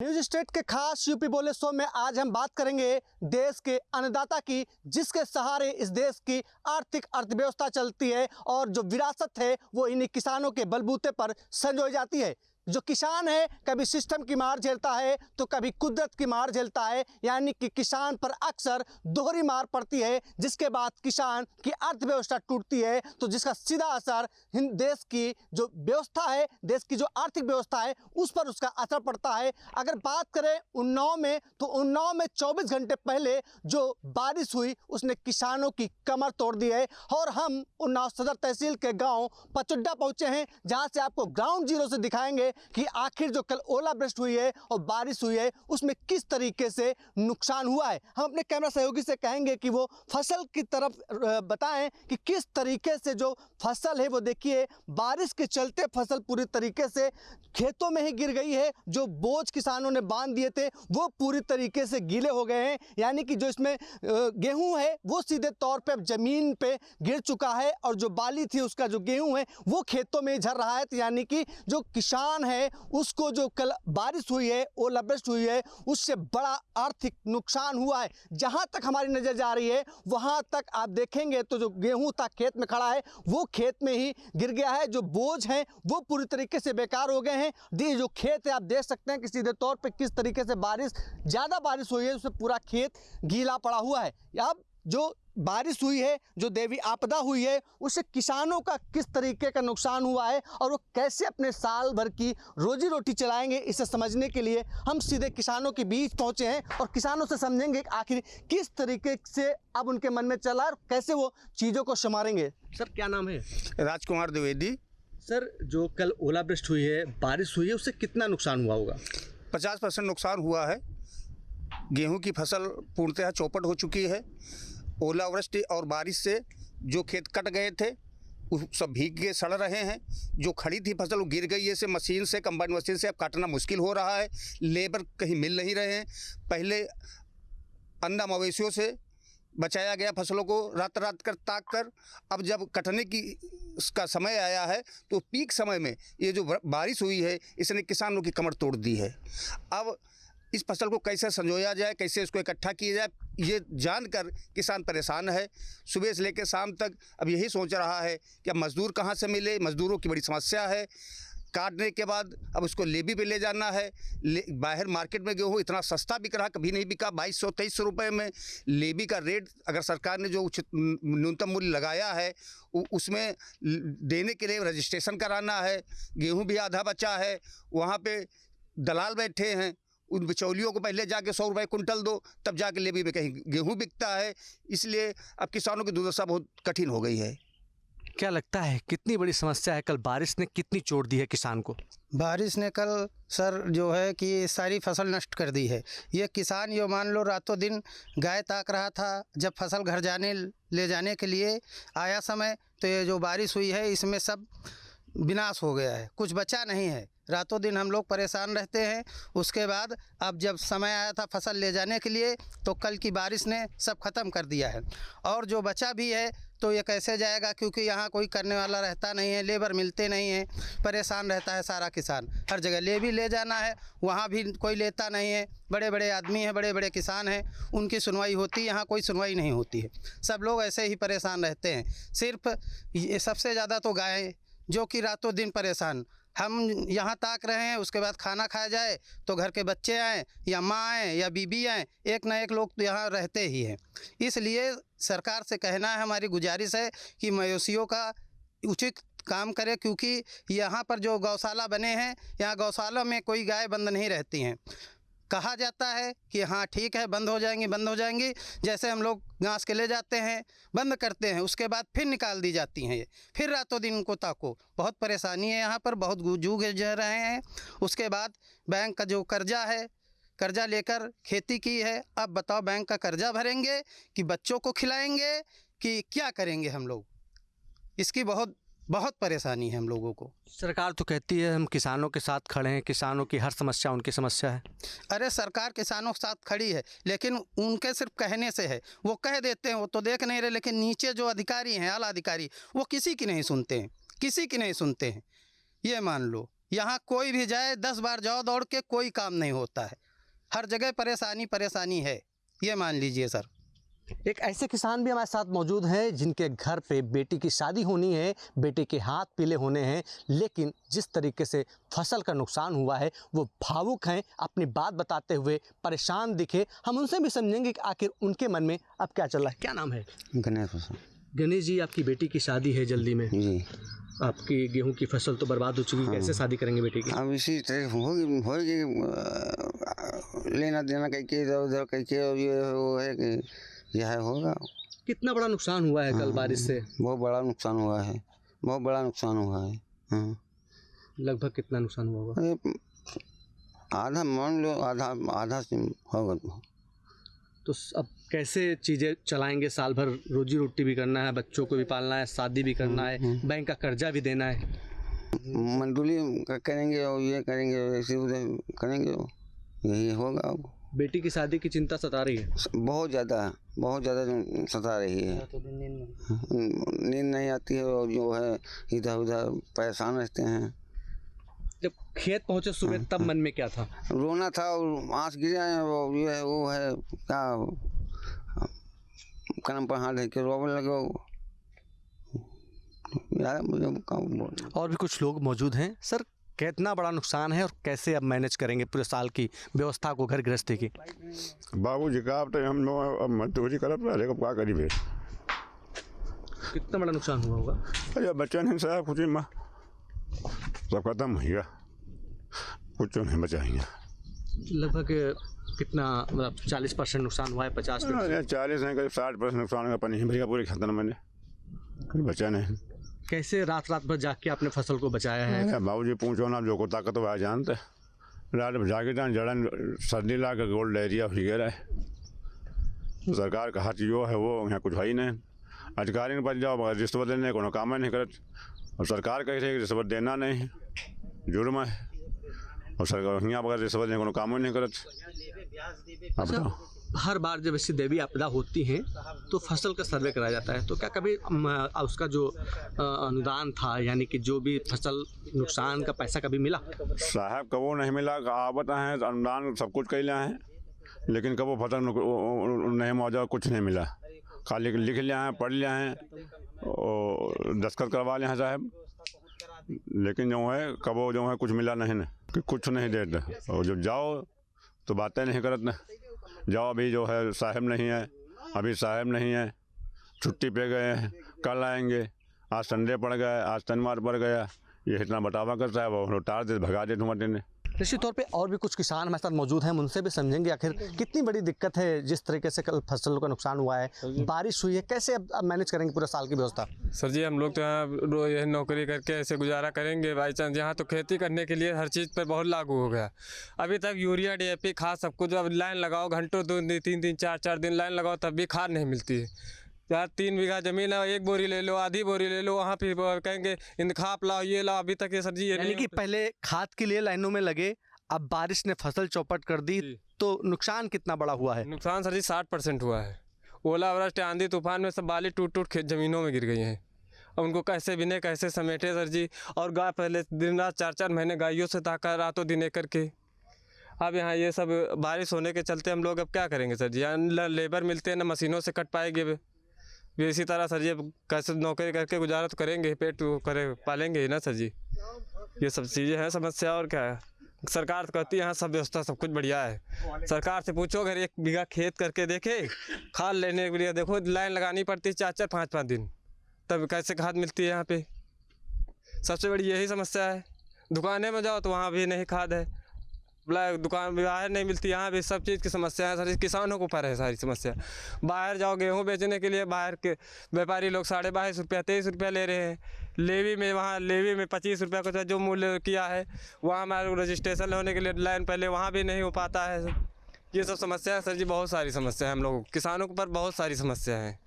News state के खास UP बोले शो में आज हम बात करेंगे देश के अन्नदाता की, जिसके सहारे इस देश की आर्थिक अर्थव्यवस्था चलती है और जो विरासत है वो इन्हीं किसानों के बलबूते पर संजोई जाती है। जो किसान है कभी सिस्टम की मार झेलता है तो कभी कुदरत की मार झेलता है, यानी कि किसान पर अक्सर दोहरी मार पड़ती है, जिसके बाद किसान की अर्थव्यवस्था टूटती है। तो जिसका सीधा असर देश की जो व्यवस्था है, देश की जो आर्थिक व्यवस्था है, उस पर उसका असर पड़ता है। अगर बात करें उन्नाव में, तो उन्नाव में 24 घंटे पहले जो बारिश हुई उसने किसानों की कमर तोड़ दी है। और हम उन्नाव सदर तहसील के गाँव पचुड्डा पहुँचे हैं, जहाँ से आपको ग्राउंड जीरो से दिखाएंगे कि आखिर जो कल ओलावृष्टि हुई है और बारिश हुई है उसमें किस तरीके से नुकसान हुआ है। हम अपने कैमरा सहयोगी से कहेंगे कि वो फसल की तरफ बताएं कि किस तरीके से जो फसल है वो देखिए, बारिश के चलते फसल पूरी तरीके से खेतों में ही गिर गई है। जो बोझ किसानों ने बांध दिए थे वो पूरी तरीके से गीले हो गए हैं, यानी कि जो इसमें गेहूं है वो सीधे तौर पे अब ज़मीन पे गिर चुका है और जो बाली थी उसका जो गेहूं है वो खेतों में झर रहा है। तो यानी कि जो किसान है उसको जो कल बारिश हुई है, ओलावृष्टि हुई है, उससे बड़ा आर्थिक नुकसान हुआ है। जहां तक हमारी नज़र जा रही है वहां तक आप देखेंगे तो जो गेहूं था खेत में खड़ा है वो खेत में ही गिर गया है। जो बोझ हैं वो पूरी तरीके से बेकार हो गए हैं। ये जो खेत है आप देख सकते हैं कि सीधे तौर पे किस तरीके से ज़्यादा बारिश हुई है, उससे पूरा खेत गीला पड़ा हुआ है। अब जो बारिश हुई है, जो देवी आपदा हुई है, उससे किसानों का किस तरीके का नुकसान हुआ है और वो कैसे अपने साल भर की रोजी रोटी चलाएंगे, इसे समझने के लिए हम सीधे किसानों के बीच पहुंचे हैं और किसानों से समझेंगे कि आखिर किस तरीके से अब उनके मन में चला और कैसे वो चीज़ों को संभालेंगे। सर क्या नाम है? राजकुमार द्विवेदी। सर जो कल ओलावृष्टि हुई है, बारिश हुई है, उससे कितना नुकसान हुआ होगा? 50% नुकसान हुआ है। गेहूं की फसल पूर्णतः चौपट हो चुकी है। ओलावृष्टि और बारिश से जो खेत कट गए थे वो सब भीग के सड़ रहे हैं। जो खड़ी थी फसल वो गिर गई है। से मशीन से, कंबाइन मशीन से अब काटना मुश्किल हो रहा है। लेबर कहीं मिल नहीं रहे हैं। पहले अंधा मवेशियों से बचाया गया फसलों को रात रात कर ताक कर। अब जब कटने की इसका समय आया है तो पीक समय में ये जो बारिश हुई है इसने किसानों की कमर तोड़ दी है। अब इस फसल को कैसे संजोया जाए, कैसे इसको इकट्ठा किया जाए, ये जानकर किसान परेशान है। सुबह से लेकर शाम तक अब यही सोच रहा है कि अब मज़दूर कहाँ से मिले। मज़दूरों की बड़ी समस्या है। काटने के बाद अब उसको लेबी पे ले जाना है। बाहर मार्केट में गेहूँ इतना सस्ता बिक रहा, कभी नहीं बिका। 2200-2300 रुपये में लेबी का रेट अगर सरकार ने जो उचित न्यूनतम मूल्य लगाया है उसमें देने के लिए रजिस्ट्रेशन कराना है। गेहूँ भी आधा बचा है। वहाँ पे दलाल बैठे हैं, उन बिचौलियों को पहले जाके 100 रुपये कुंटल दो तब जाके लेबी में कहीं गेहूँ बिकता है। इसलिए अब किसानों की दुर्दशा बहुत कठिन हो गई है। क्या लगता है कितनी बड़ी समस्या है? कल बारिश ने कितनी चोट दी है किसान को? बारिश ने कल सर जो है कि सारी फसल नष्ट कर दी है। ये किसान यो मान लो रातों दिन गाय ताक रहा था। जब फसल घर ले जाने के लिए आया समय तो ये जो बारिश हुई है इसमें सब विनाश हो गया है, कुछ बचा नहीं है। रातों दिन हम लोग परेशान रहते हैं। उसके बाद अब जब समय आया था फसल ले जाने के लिए तो कल की बारिश ने सब ख़त्म कर दिया है। और जो बचा भी है तो ये कैसे जाएगा, क्योंकि यहाँ कोई करने वाला रहता नहीं है, लेबर मिलते नहीं हैं। परेशान रहता है सारा किसान। हर जगह ले जाना है, वहाँ भी कोई लेता नहीं है। बड़े बड़े आदमी हैं, बड़े बड़े किसान हैं, उनकी सुनवाई होती है, यहाँ कोई सुनवाई नहीं होती है। सब लोग ऐसे ही परेशान रहते हैं। सिर्फ ये सबसे ज़्यादा तो गाय जो कि रातों दिन परेशान। हम यहाँ ताक रहे हैं, उसके बाद खाना खाया जाए तो घर के बच्चे आएँ या माँ आएँ या बीबी आएँ, एक ना एक लोग तो यहाँ रहते ही हैं। इसलिए सरकार से कहना है, हमारी गुजारिश है कि मवेशियों का उचित काम करे, क्योंकि यहाँ पर जो गौशाला बने हैं यहाँ गौशाला में कोई गाय बंद नहीं रहती हैं। कहा जाता है कि हाँ ठीक है बंद हो जाएंगी। जैसे हम लोग घास के ले जाते हैं, बंद करते हैं, उसके बाद फिर निकाल दी जाती हैं। ये फिर रातों दिन उनको ताको। बहुत परेशानी है यहाँ पर, बहुत जूझ रहे हैं। उसके बाद बैंक का जो कर्जा है, कर्जा लेकर खेती की है। अब बताओ बैंक का कर्जा भरेंगे कि बच्चों को खिलाएंगे कि क्या करेंगे हम लोग? इसकी बहुत परेशानी है हम लोगों को। सरकार तो कहती है हम किसानों के साथ खड़े हैं, किसानों की हर समस्या उनकी समस्या है। अरे सरकार किसानों के साथ खड़ी है, लेकिन उनके सिर्फ कहने से है। वो कह देते हैं, वो तो देख नहीं रहे, लेकिन नीचे जो अधिकारी हैं, आला अधिकारी, वो किसी की नहीं सुनते हैं, किसी की नहीं सुनते हैं। ये मान लो यहाँ कोई भी जाए 10 बार जाओ दौड़ के, कोई काम नहीं होता है। हर जगह परेशानी परेशानी है, ये मान लीजिए सर। एक ऐसे किसान भी हमारे साथ मौजूद हैं जिनके घर पे बेटी की शादी होनी है, बेटे के हाथ पीले होने हैं, लेकिन जिस तरीके से फसल का नुकसान हुआ है वो भावुक हैं, अपनी बात बताते हुए परेशान दिखे। हम उनसे भी समझेंगे कि आखिर उनके मन में अब क्या चल रहा है। क्या नाम है? गणेश प्रसाद गणेश जी, आपकी बेटी की शादी है जल्दी में, जी। आपकी गेहूं की फसल तो बर्बाद हो चुकी है, कैसे शादी करेंगे बेटी की? अब इसी तरह होगी लेना देना कह के, इधर उधर कह के, ये वो है कि यह होगा। कितना बड़ा नुकसान हुआ है कल बारिश से? बहुत बड़ा नुकसान हुआ है, बहुत बड़ा नुकसान हुआ है। हाँ। लगभग कितना नुकसान हुआ होगा? अरे आधा मान लो, आधा से होगा। तो अब कैसे चीज़ें चलाएंगे? साल भर रोजी रोटी भी करना है, बच्चों को भी पालना है, शादी भी करना है, बैंक का कर्जा भी देना है। मंडली करेंगे और ये करेंगे, ऐसे उधर करेंगे, यही होगा। अब बेटी की शादी की चिंता सता रही है? बहुत ज़्यादा सता रही है। नींद नहीं आती है और जो है इधर उधर परेशान रहते हैं। जब खेत पहुंचे सुबह तब मन में क्या था? रोना था और आँस गिरे हैं, और ये है वो है क्या, कलम पर हाथ रख के रोने लगे यार। मुझे और भी कुछ लोग मौजूद हैं। सर, कितना बड़ा नुकसान है और कैसे अब मैनेज करेंगे पूरे साल की व्यवस्था को, घर गृहस्थी की? बाबूजी का अब तो हम लोग अब मजदूरी करब रहे, क्या करीबे। कितना बड़ा नुकसान हुआ होगा? अरे बच्चा नहीं साहब, कुछ नहीं, सब खत्म हो गया, कुछ नहीं बचा ही। लगभग कितना, मतलब 40% नुकसान हुआ है? 50%? 40 नहीं, करीब 60% नुकसान हुआ। पानी भैया पूरी खत्म, मैंने कुछ बचा नहीं। कैसे रात रात भर जाग के आपने फसल को बचाया है? बाबूजी पूछो ना, जो को ताकत हो जानते, रात भर जाके जड़न सर्दी ला के गोल्ड डायरिया हो गया है। सरकार का हाथ जो है वो यहाँ कुछ है ही नहीं। अधिकारी के पास जाओ, रिश्वत देने को काम नहीं करत, और सरकार कह रही है कि रिश्वत देना नहीं है, जुर्म है, और सरकार यहाँ बगैर रिश्वत देने को काम नहीं करत। अब बताओ, हर बार जब ऐसी दैवीय आपदा होती है तो फसल का सर्वे कराया जाता है, तो क्या कभी उसका जो अनुदान था, यानी कि जो भी फसल नुकसान का पैसा कभी मिला? साहब कबो नहीं मिला। आवत है अनुदान सब कुछ कैले हैं, लेकिन कबो फसल नहीं मौजा, कुछ नहीं मिला। खाली लिख लिया है, पढ़ लिया है और दस्तखत करवा लिया है साहब, लेकिन जो है कबो जो है कुछ मिला नहीं न, कि कुछ नहीं देते। और जब जाओ तो बातें नहीं करत न। जाओ, अभी जो है साहब नहीं है, अभी साहब नहीं है, छुट्टी पे गए हैं, कल आएंगे, आज संडे पड़ गया, आज शनिवार पड़ गया, ये इतना बटावा करता है, वो टार दे भगा दे तुम्हारे ने। निश्चित तौर पे और भी कुछ किसान हमारे साथ मौजूद हैं, हम उनसे भी समझेंगे आखिर कितनी बड़ी दिक्कत है। जिस तरीके से कल फसलों का नुकसान हुआ है, बारिश हुई है, कैसे अब मैनेज करेंगे पूरे साल की व्यवस्था? सर जी, हम लोग तो यहाँ यह नौकरी करके ऐसे गुजारा करेंगे। बाई चांस यहाँ तो खेती करने के लिए हर चीज़ पर बहुत लागू हो गया। अभी तक यूरिया DAP खाद सब कुछ, अब लाइन लगाओ घंटों 2-3 4 दिन लाइन लगाओ तब भी खाद नहीं मिलती है। यार 3 बीघा ज़मीन है, 1 बोरी ले लो, आधी बोरी ले लो, वहाँ पे कहेंगे इंतखाब लाओ, ये लाओ। अभी तक ये सर जी, यानी कि पहले खाद के लिए लाइनों में लगे, अब बारिश ने फसल चौपट कर दी, तो नुकसान कितना बड़ा हुआ है? नुकसान सर जी 60% हुआ है। ओलावृष्टि, आंधी तूफान में सब बाली टूट खेत ज़मीनों में गिर गई हैं। अब उनको कैसे बिने, कैसे समेटे सर जी। और गाय पहले दिन रात 4-4 महीने गायों से ताका रातों दिन करके, अब यहाँ ये सब बारिश होने के चलते हम लोग अब क्या करेंगे सर जी? यहाँ लेबर मिलते हैं ना, मशीनों से कट पाएंगे भी। इसी तरह सर जी कैसे नौकरी करके गुजारा तो करेंगे, पेट पालेंगे ही ना सर जी। ये सब चीज़ें हैं समस्या, और क्या है। सरकार तो कहती है यहाँ सब व्यवस्था सब कुछ बढ़िया है। सरकार से पूछो, अगर 1 बीघा खेत करके देखे, खाद लेने के लिए देखो लाइन लगानी पड़ती है 4-4 5-5 दिन, तब कैसे खाद मिलती है यहाँ पे। सबसे बड़ी यही समस्या है। दुकानें में जाओ तो वहाँ भी नहीं खाद है, दुकान बाहर नहीं मिलती, यहाँ भी सब चीज़ की समस्या है सर। किसानों के ऊपर है सारी समस्या। बाहर जाओ गेहूँ बेचने के लिए, बाहर के व्यापारी लोग 22.5 रुपया 23 रुपया ले रहे हैं। लेवी में, वहाँ लेवी में 25 रुपया का जो मूल्य किया है, वहाँ हमारे रजिस्ट्रेशन होने के लिए लाइन पहले वहाँ भी नहीं हो पाता है। ये सब समस्या है सर जी, बहुत सारी समस्या है हम लोग किसानों के ऊपर, बहुत सारी समस्या है,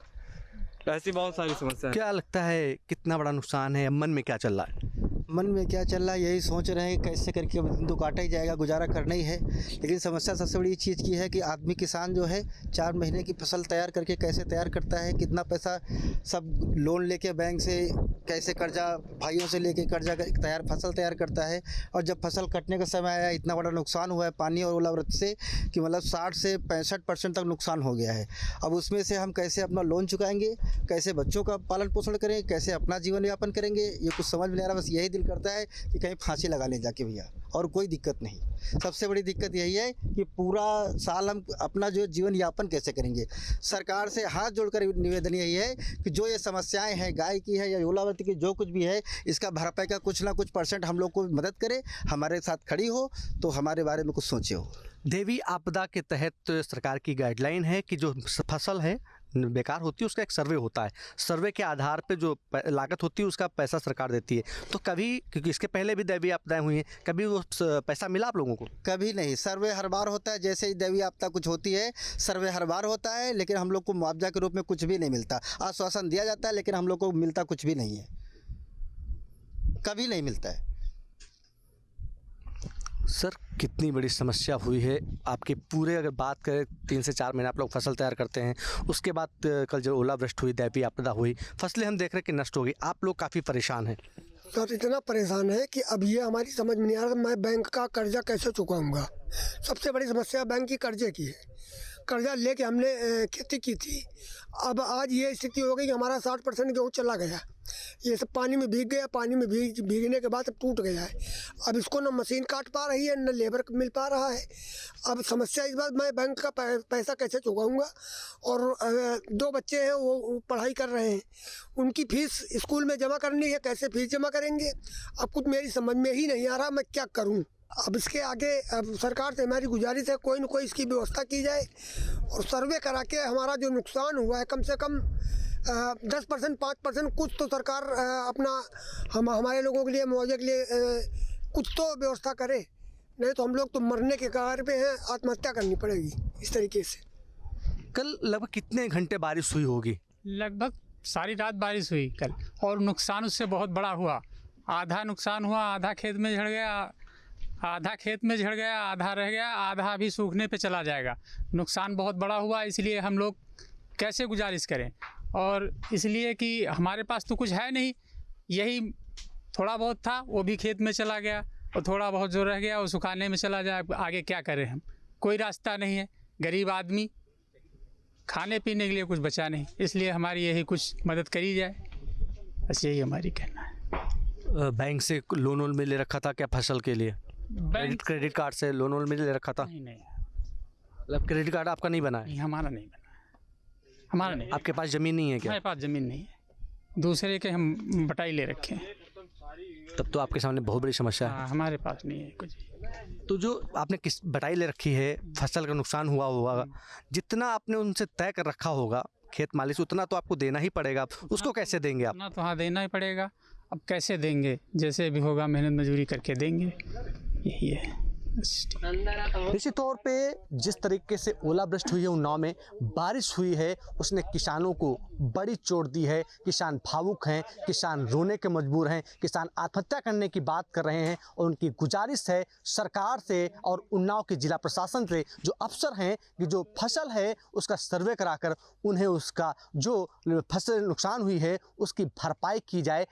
ऐसी बहुत सारी समस्या है। क्या लगता है कितना बड़ा नुकसान है? मन में क्या चल रहा है? मन में क्या चल रहा है, यही सोच रहे हैं कि कैसे करके अब दिन तो काटा ही जाएगा, गुजारा करना ही है। लेकिन समस्या सबसे बड़ी चीज़ की है कि आदमी किसान जो है 4 महीने की फसल तैयार करके कैसे तैयार करता है, कितना पैसा सब लोन लेके बैंक से, कैसे कर्जा भाइयों से लेके कर्जा तैयार फसल तैयार करता है। और जब फसल कटने का समय आया, इतना बड़ा नुकसान हुआ है पानी और ओलावृष्टि से कि मतलब 60 से 65% तक नुकसान हो गया है। अब उसमें से हम कैसे अपना लोन चुकाएंगे, कैसे बच्चों का पालन पोषण करेंगे, कैसे अपना जीवन यापन करेंगे, ये कुछ समझ में नहीं आ रहा। बस यही दिल करता है कि कहीं फांसी लगा लें जाके भैया, और कोई दिक्कत नहीं। सबसे बड़ी दिक्कत यही है कि पूरा साल हम अपना जो जीवन यापन कैसे करेंगे। सरकार से हाथ जोड़कर निवेदन यही है कि जो ये समस्याएं हैं, गाय की है या ओलावृष्टि की, जो कुछ भी है, इसका भरपाई का कुछ ना कुछ % हम लोग को मदद करे, हमारे साथ खड़ी हो, तो हमारे बारे में कुछ सोचे हो। देवी आपदा के तहत सरकार की गाइडलाइन है कि जो फसल है बेकार होती है उसका एक सर्वे होता है, सर्वे के आधार पे जो लागत होती है उसका पैसा सरकार देती है। तो कभी, क्योंकि इसके पहले भी दैवीय आपदाएं हुई हैं, कभी वो पैसा मिला आप लोगों को? कभी नहीं। सर्वे हर बार होता है, जैसे ही दैवीय आपदा कुछ होती है सर्वे हर बार होता है, लेकिन हम लोग को मुआवजा के रूप में कुछ भी नहीं मिलता। आश्वासन दिया जाता है लेकिन हम लोग को मिलता कुछ भी नहीं है, कभी नहीं मिलता है। सर, कितनी बड़ी समस्या हुई है आपकी पूरे, अगर बात करें 3 से 4 महीने आप लोग फसल तैयार करते हैं, उसके बाद कल जो ओलावृष्टि हुई, दैवीय आपदा हुई, फसलें हम देख रहे हैं कि नष्ट हो गई, आप लोग काफ़ी परेशान हैं। सर इतना परेशान है कि अब ये हमारी समझ में नहीं आ रहा मैं बैंक का कर्जा कैसे चुकाऊंगा। सबसे बड़ी समस्या बैंक की कर्जे की है। कर्जा लेके हमने खेती की थी, अब आज ये स्थिति हो गई कि हमारा 60% गेहूँ चला गया। ये सब पानी में भीग गया, पानी में भीगने के बाद अब टूट गया है। अब इसको न मशीन काट पा रही है, न लेबर मिल पा रहा है। अब समस्या इस बात, मैं बैंक का पैसा कैसे चुकाऊंगा। और 2 बच्चे हैं वो पढ़ाई कर रहे हैं, उनकी फ़ीस स्कूल में जमा करनी है, कैसे फ़ीस जमा करेंगे। अब कुछ मेरी समझ में ही नहीं आ रहा मैं क्या करूं। अब इसके आगे अब सरकार से हमारी गुजारिश है कोई न कोई इसकी व्यवस्था की जाए और सर्वे करा के हमारा जो नुकसान हुआ है कम से कम 10% 5% कुछ तो सरकार अपना हमारे लोगों के लिए, मुआवजे के लिए कुछ तो व्यवस्था करे, नहीं तो हम लोग तो मरने के कगार पे हैं, आत्महत्या करनी पड़ेगी इस तरीके से। कल लगभग कितने घंटे बारिश हुई होगी? लगभग सारी रात बारिश हुई कल, और नुकसान उससे बहुत बड़ा हुआ। आधा नुकसान हुआ, आधा खेत में झड़ गया, आधा रह गया, आधा भी सूखने पे चला जाएगा। नुकसान बहुत बड़ा हुआ, इसलिए हम लोग कैसे गुजारिश करें। और इसलिए कि हमारे पास तो कुछ है नहीं, यही थोड़ा बहुत था वो भी खेत में चला गया, और थोड़ा बहुत जो रह गया वो सुखाने में चला जाए। आगे क्या करें हम, कोई रास्ता नहीं है, गरीब आदमी, खाने पीने के लिए कुछ बचा नहीं, इसलिए हमारी यही कुछ मदद करी जाए, बस यही हमारी कहना है। बैंक से लोन में ले रखा था क्या फसल के लिए? क्रेडिट कार्ड से लोन में ले रखा था? नहीं, मतलब क्रेडिट कार्ड आपका नहीं बना है? नहीं, हमारा नहीं बना, हमारा नहीं। आपके पास ज़मीन नहीं है क्या? हमारे पास ज़मीन नहीं है, दूसरे के हम बटाई ले रखे हैं। तब तो आपके सामने बहुत बड़ी समस्या है। हाँ, हमारे पास नहीं है कुछ। तो जो आपने किस बटाई ले रखी है, फसल का नुकसान हुआ होगा, जितना आपने उनसे तय कर रखा होगा खेत मालिक से, उतना तो आपको देना ही पड़ेगा। उसको कैसे देंगे आप? उतना तो हाँ देना ही पड़ेगा। अब कैसे देंगे, जैसे भी होगा मेहनत मजदूरी करके देंगे, यही है। निश्चित तौर पे जिस तरीके से ओलावृष्टि हुई है उन्नाव में, बारिश हुई है, उसने किसानों को बड़ी चोट दी है। किसान भावुक हैं, किसान रोने के मजबूर हैं, किसान आत्महत्या करने की बात कर रहे हैं। और उनकी गुजारिश है सरकार से और उन्नाव के जिला प्रशासन से, जो अफसर हैं, कि जो फसल है उसका सर्वे कराकर उन्हें उसका जो फसल नुकसान हुई है उसकी भरपाई की जाए।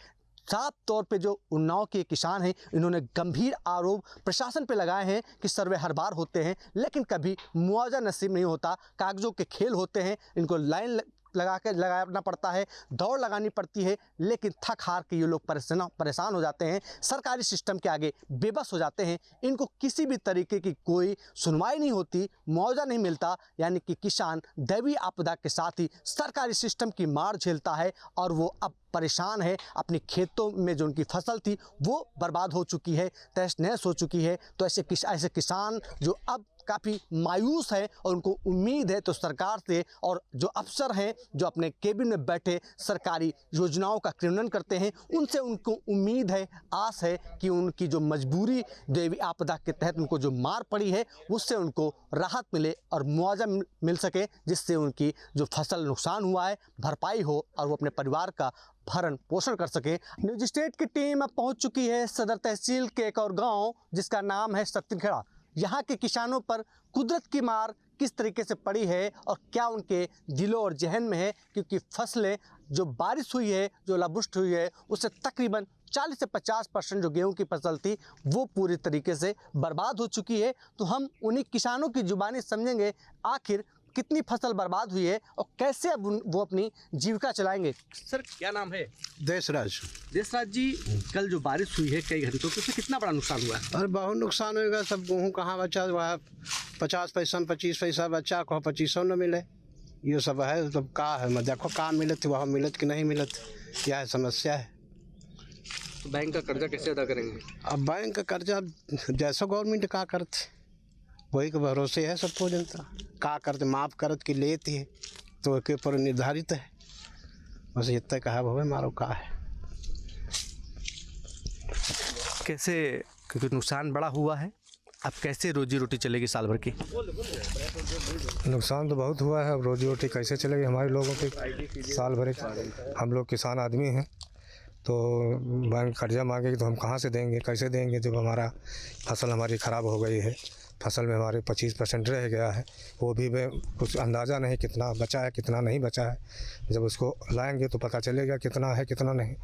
साफ तौर पे जो उन्नाव के किसान हैं, इन्होंने गंभीर आरोप प्रशासन पे लगाए हैं कि सर्वे हर बार होते हैं लेकिन कभी मुआवजा नसीब नहीं होता, कागजों के खेल होते हैं, इनको लाइन लगाना पड़ता है, दौड़ लगानी पड़ती है, लेकिन थक हार के ये लोग परेशान हो जाते हैं, सरकारी सिस्टम के आगे बेबस हो जाते हैं। इनको किसी भी तरीके की कोई सुनवाई नहीं होती, मुआवजा नहीं मिलता, यानी कि किसान दैवीय आपदा के साथ ही सरकारी सिस्टम की मार झेलता है और वो अब परेशान है। अपने खेतों में जो उनकी फसल थी वो बर्बाद हो चुकी है, तहस नहस हो चुकी है। तो ऐसे किसान जो अब काफ़ी मायूस है और उनको उम्मीद है तो सरकार से, और जो अफसर हैं जो अपने केबिन में बैठे सरकारी योजनाओं का क्रियान्वयन करते हैं, उनसे उनको उम्मीद है, आस है कि उनकी जो मजबूरी दैवीय आपदा के तहत उनको जो मार पड़ी है उससे उनको राहत मिले और मुआवजा मिल सके, जिससे उनकी जो फसल नुकसान हुआ है भरपाई हो और वो अपने परिवार का भरण पोषण कर सके। न्यूज स्टेट की टीम अब पहुंच चुकी है सदर तहसील के एक और गांव जिसका नाम है सत्यखेड़ा। यहाँ के किसानों पर कुदरत की मार किस तरीके से पड़ी है और क्या उनके दिलों और जहन में है, क्योंकि फसलें जो बारिश हुई है, जो ओलावृष्टि हुई है, उससे तकरीबन 40 से 50% जो गेहूं की फसल थी वो पूरी तरीके से बर्बाद हो चुकी है। तो हम उन्हीं किसानों की जुबानी समझेंगे आखिर कितनी फसल बर्बाद हुई है और कैसे अब वो अपनी जीविका चलाएंगे। सर क्या नाम है? देशराज। देशराज जी, कल जो बारिश हुई है कई घंटों तो उससे कितना बड़ा नुकसान हुआ है? और बहुत नुकसान होगा। सब गेहूँ कहाँ बचा हुआ है, 50 पैसा 25 पैसा बचा, कहो 2500 न मिले। ये सब है। तब का है, मैं देखो का मिलत वहाँ मिलत कि नहीं मिलत, क्या है समस्या है। तो बैंक का कर्जा कैसे अदा करेंगे? अब बैंक का कर्जा जैसा गवर्नमेंट का करते वही के भरोसे है सबको। जनता का करते, माफ़ करत कि लेते है तो के पर निर्धारित है। बस इतना कहा भवे मारो का है। कैसे, क्योंकि नुकसान बड़ा हुआ है, अब कैसे रोजी रोटी चलेगी साल भर की? नुकसान तो बहुत हुआ है। अब रोजी रोटी कैसे चलेगी हमारे लोगों की साल भर की? हम लोग किसान आदमी हैं, तो बैंक कर्जा मांगेगी तो हम कहाँ से देंगे, कैसे देंगे जब हमारा फसल हमारी ख़राब हो गई है। फसल में हमारे 25% रह गया है, वो भी कुछ अंदाज़ा नहीं कितना बचा है कितना नहीं बचा है। जब उसको लाएंगे तो पता चलेगा कितना है कितना नहीं।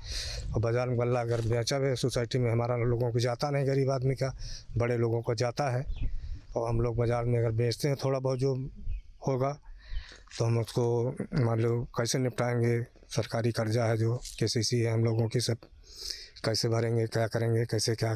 और बाज़ार में गल्ला अगर बेचा हुए सोसाइटी में हमारा लोगों को जाता नहीं, गरीब आदमी का, बड़े लोगों को जाता है। और हम लोग बाज़ार में अगर बेचते हैं थोड़ा बहुत जो होगा तो हम उसको मान लो कैसे निपटाएंगे। सरकारी कर्जा है जो KCC है हम लोगों की, सब कैसे भरेंगे, क्या करेंगे, कैसे क्या,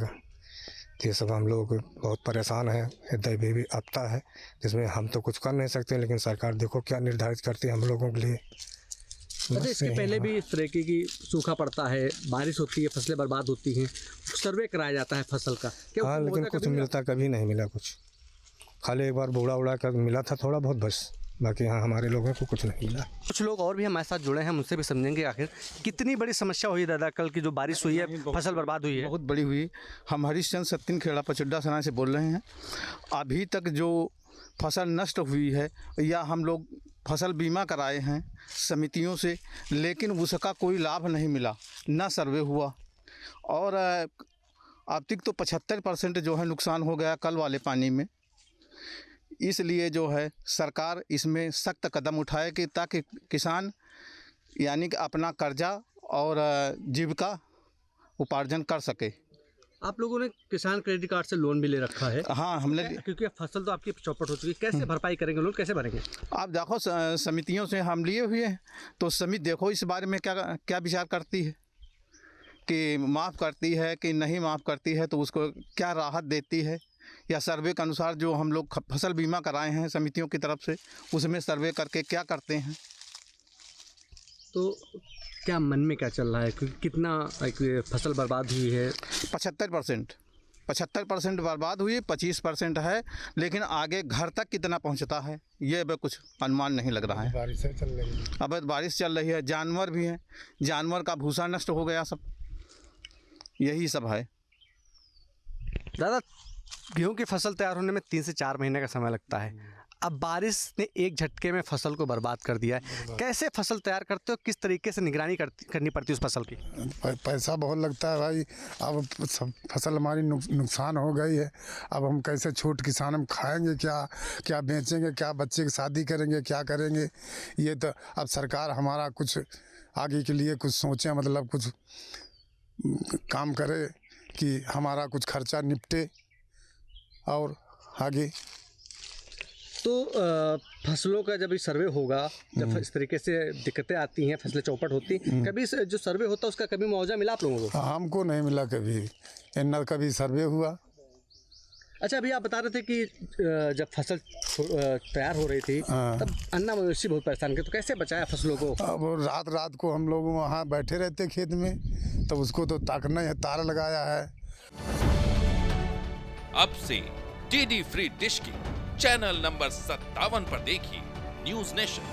ये सब हम लोग बहुत परेशान हैं। हृदय भी आता है जिसमें हम तो कुछ कर नहीं सकते, लेकिन सरकार देखो क्या निर्धारित करती है हम लोगों के लिए। अच्छा, इसके पहले भी इस तरीके की सूखा पड़ता है, बारिश होती है, फसलें बर्बाद होती हैं, सर्वे कराया जाता है फसल का, क्या हाँ, लेकिन कुछ मिलता कभी नहीं मिला कुछ। खाली एक बार बूढ़ा कर मिला था थोड़ा बहुत बस, बाकी यहाँ हमारे लोगों को कुछ नहीं मिला। कुछ लोग और भी हमारे साथ जुड़े हैं, उनसे भी समझेंगे आखिर कितनी बड़ी समस्या हुई दादा कल की जो बारिश हुई है, फसल बर्बाद हुई है। बहुत बड़ी हुई। हम हरिश्चंद्र सत्यखेड़ा पचड्डा सना से बोल रहे हैं। अभी तक जो फसल नष्ट हुई है या हम लोग फसल बीमा कराए हैं समितियों से, लेकिन उसका कोई लाभ नहीं मिला, ना सर्वे हुआ। और अब तक तो 75% जो है नुकसान हो गया कल वाले पानी में। इसलिए जो है सरकार इसमें सख्त कदम उठाए कि ताकि किसान यानी कि अपना कर्जा और जीविका उपार्जन कर सके। आप लोगों ने किसान क्रेडिट कार्ड से लोन भी ले रखा है? हाँ, हमने, क्योंकि फसल तो आपकी चौपट हो चुकी है, कैसे भरपाई करेंगे, लोन कैसे भरेंगे? आप देखो समितियों से हम लिए हुए हैं, तो समिति देखो इस बारे में क्या क्या विचार करती है कि माफ़ करती है कि नहीं माफ़ करती है, तो उसको क्या राहत देती है, या सर्वे के अनुसार जो हम लोग फसल बीमा कराए हैं समितियों की तरफ से उसमें सर्वे करके क्या करते हैं। तो क्या मन में क्या चल रहा है, क्योंकि कितना फसल बर्बाद हुई है? 75% बर्बाद हुई, 25% है, लेकिन आगे घर तक कितना पहुंचता है ये अब कुछ अनुमान नहीं लग रहा है। बारिश चल रही है, अब बारिश चल रही है, जानवर भी हैं, जानवर का भूसा नष्ट हो गया, सब यही सब है। दादा, गेहूं की फसल तैयार होने में 3 से 4 महीने का समय लगता है। अब बारिश ने एक झटके में फसल को बर्बाद कर दिया है। कैसे फसल तैयार करते हो, किस तरीके से निगरानी करनी पड़ती है उस फसल की? पैसा बहुत लगता है भाई। अब सब फसल हमारी नुकसान हो गई है। अब हम कैसे, छोट किसान, हम खाएंगे क्या, क्या बेचेंगे, क्या बच्चे की शादी करेंगे, क्या करेंगे। ये तो अब सरकार हमारा कुछ आगे के लिए कुछ सोचे, मतलब कुछ काम करे कि हमारा कुछ खर्चा निपटे और आगे। तो फसलों का जब सर्वे होगा, जब इस तरीके से दिक्कतें आती हैं, फसलें चौपट होती, कभी जो सर्वे होता है उसका कभी मुआवजा मिला आप लोगों को? हमको नहीं मिला कभी, न कभी सर्वे हुआ। अच्छा, अभी आप बता रहे थे कि जब फसल तैयार हो रही थी तब अन्ना मवेशी बहुत परेशान किए, तो कैसे बचाया फसलों को? अब रात को हम लोग वहाँ बैठे रहते खेत में, तब उसको तो ताकना है, तार लगाया है। अब से DD फ्री डिश की चैनल नंबर 57 पर देखिए न्यूज नेशन।